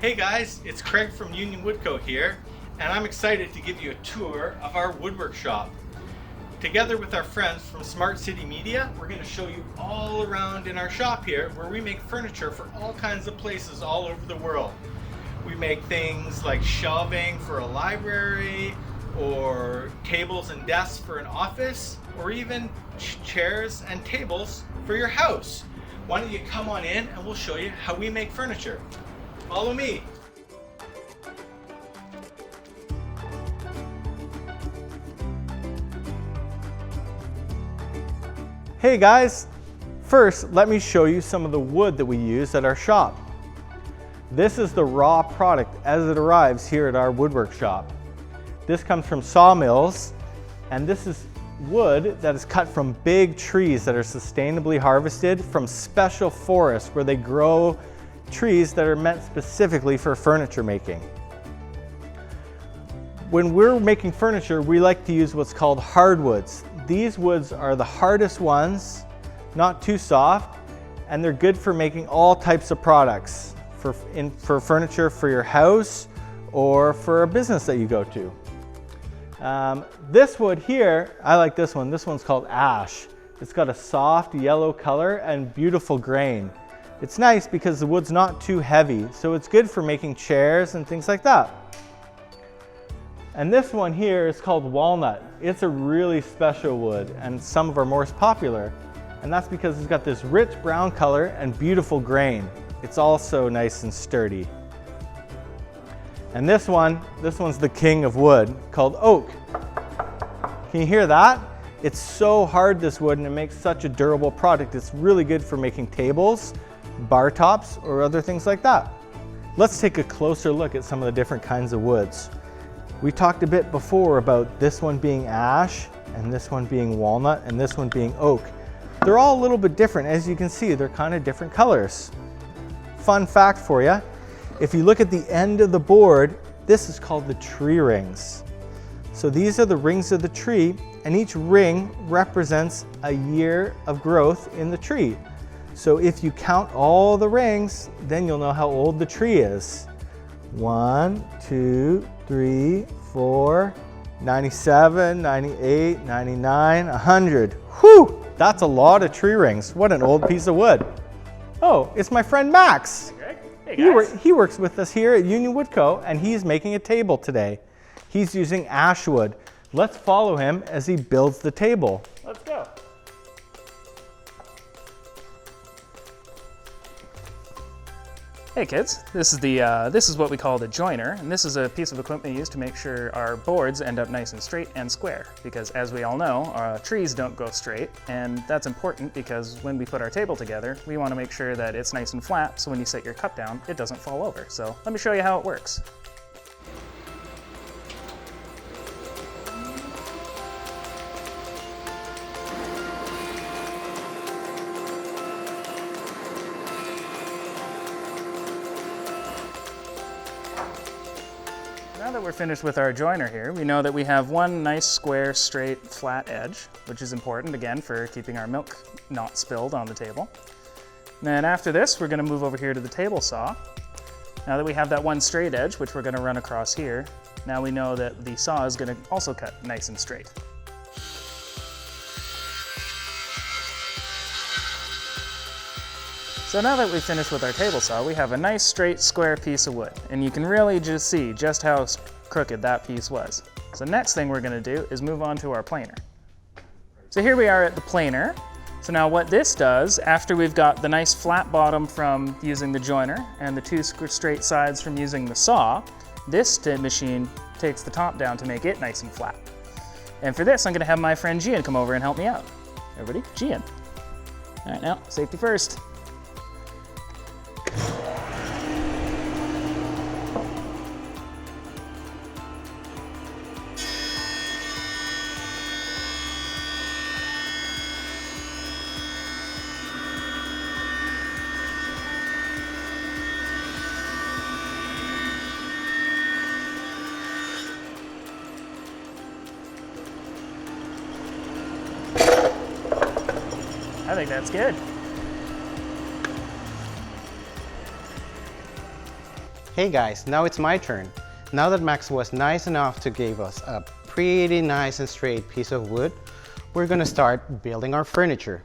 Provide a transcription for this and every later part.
Hey guys, it's Craig from Union Woodco here, and I'm excited to give you a tour of our woodwork shop. Together with our friends from Smart City Media, we're going to show you all around in our shop here where we make furniture for all kinds of places all over the world. We make things like shelving for a library, or tables and desks for an office, or even chairs and tables for your house. Why don't you come on in and we'll show you how we make furniture. Follow me. Hey guys, first let me show you some of the wood that we use at our shop. This is the raw product as it arrives here at our woodwork shop. This comes from sawmills, and this is wood that is cut from big trees that are sustainably harvested from special forests where they grow trees that are meant specifically for furniture making. When we're making furniture, we like to use what's called hardwoods. These woods are the hardest ones, not too soft, and they're good for making all types of products for furniture for your house or for a business that you go to. This wood here, I like this one. This one's called ash. It's got a soft yellow color and beautiful grain. It's nice because the wood's not too heavy, so it's good for making chairs and things like that. And this one here is called walnut. It's a really special wood and some of our most popular. And that's because it's got this rich brown color and beautiful grain. It's also nice and sturdy. And this one's the king of wood, called oak. Can you hear that? It's so hard, this wood, and it makes such a durable product. It's really good for making tables, bar tops, or other things like that. Let's take a closer look at some of the different kinds of woods. We talked a bit before about this one being ash, and this one being walnut, and this one being oak. They're all a little bit different. As you can see, they're kind of different colors. Fun fact for you, if you look at the end of the board, this is called the tree rings. So these are the rings of the tree, and each ring represents a year of growth in the tree. So if you count all the rings, then you'll know how old the tree is. 1, 2, 3, 4, 97, 98, 99, 100. Whew, that's a lot of tree rings. What an old piece of wood. Oh, it's my friend Max. Hey, Greg. Hey, guys. He works with us here at Union Woodco, and he's making a table today. He's using ash wood. Let's follow him as he builds the table. Let's go. Hey kids, this is what we call the joiner, and this is a piece of equipment used to make sure our boards end up nice and straight and square, because as we all know, trees don't go straight, and that's important because when we put our table together, we want to make sure that it's nice and flat, so when you set your cup down, it doesn't fall over. So let me show you how it works. Now that we're finished with our joiner here, we know that we have one nice square, straight, flat edge, which is important, again, for keeping our milk not spilled on the table. And then after this, we're going to move over here to the table saw. Now that we have that one straight edge, which we're going to run across here, now we know that the saw is going to also cut nice and straight. So now that we've finished with our table saw, we have a nice straight square piece of wood, and you can really just see just how crooked that piece was. So next thing we're going to do is move on to our planer. So here we are at the planer. So now what this does, after we've got the nice flat bottom from using the joiner and the two straight sides from using the saw, this machine takes the top down to make it nice and flat. And for this, I'm going to have my friend Gian come over and help me out. Everybody, Gian. All right, now, safety first. I think that's good. Hey guys, now it's my turn. Now that Max was nice enough to give us a pretty nice and straight piece of wood, we're gonna start building our furniture.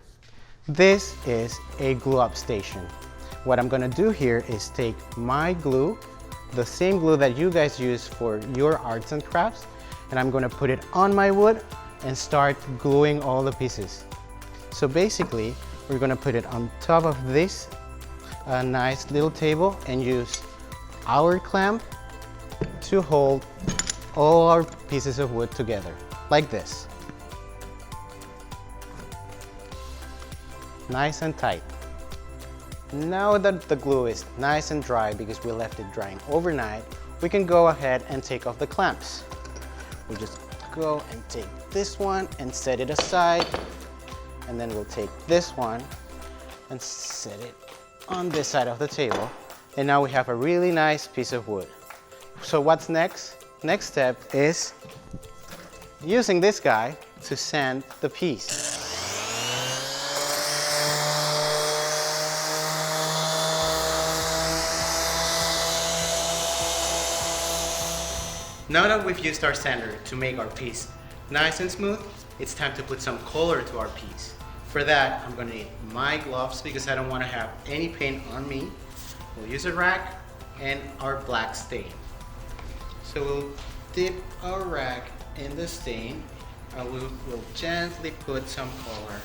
This is a glue up station. What I'm gonna do here is take my glue, the same glue that you guys use for your arts and crafts, and I'm gonna put it on my wood and start gluing all the pieces. So basically, we're gonna put it on top of this nice little table and use our clamp to hold all our pieces of wood together, like this. Nice and tight. Now that the glue is nice and dry because we left it drying overnight, we can go ahead and take off the clamps. We just go and take this one and set it aside, and then we'll take this one and set it on this side of the table. And now we have a really nice piece of wood. So what's next? Next step is using this guy to sand the piece. Now that we've used our sander to make our piece nice and smooth, it's time to put some color to our piece. For that, I'm going to need my gloves because I don't want to have any paint on me. We'll use a rag and our black stain. So we'll dip our rag in the stain and we'll gently put some color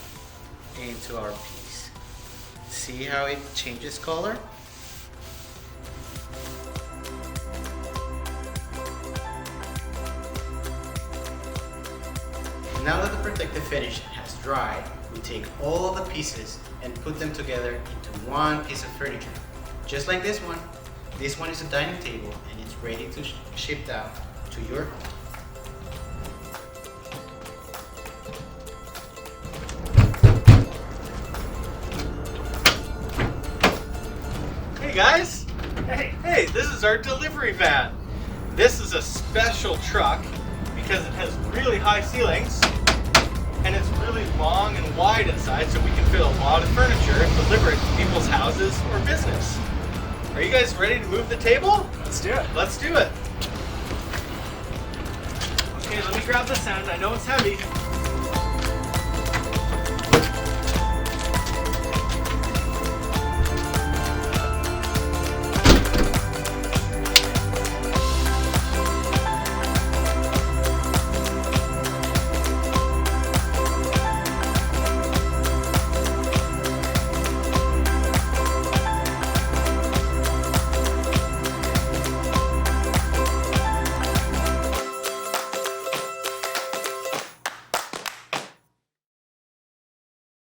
into our piece. See how it changes color? Now that the protective finish has dried, we take all the pieces and put them together into one piece of furniture. Just like this one. This one is a dining table and it's ready to ship out to your home. Hey guys! Hey, this is our delivery van. This is a special truck because it has really high ceilings and it's really long and wide inside, so we can fit a lot of furniture and deliver it to people's houses or business. Are you guys ready to move the table? Let's do it. Let's do it. Okay, let me grab this end. I know it's heavy.